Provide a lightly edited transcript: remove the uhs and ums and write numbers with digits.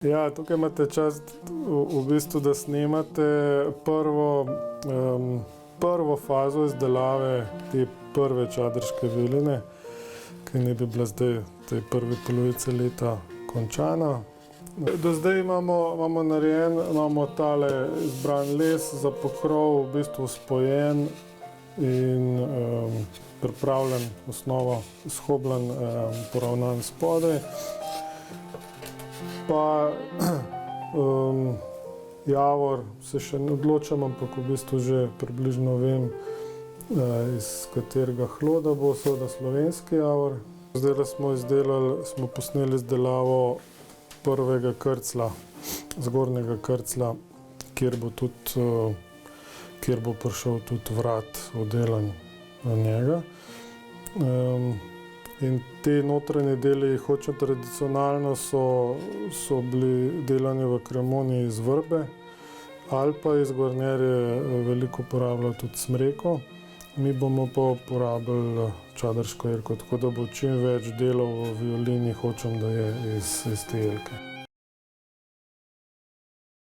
Ja, tukaj imate čast v bistvu, da snemate prvo fazo izdelave te prve čadrške viline, ki naj bi bila zdaj v tej prvi polovici leta končana. Do zdaj imamo narejen, imamo tale izbran les za pokrov, v bistvu spojen in pripravljen, osnovo izhobljen, poravnan spodaj. Pa javor se še ne odločam, ampak v bistvu že približno vem, iz katerega hloda bo, seveda slovenski javor. Zdaj smo posneli izdelavo prvega krcla, zgornjega krcla, kjer bo prišel tudi vrat vdelan na njega. In te notranje deli, hočem tradicionalno, so bili delani v Cremoni iz vrbe ali pa iz Gvarnerje veliko uporabljajo tudi smreko. Mi bomo pa uporabili čadrško jelko, tako da bo čim več delov v violini, hočem, da je iz te jelke.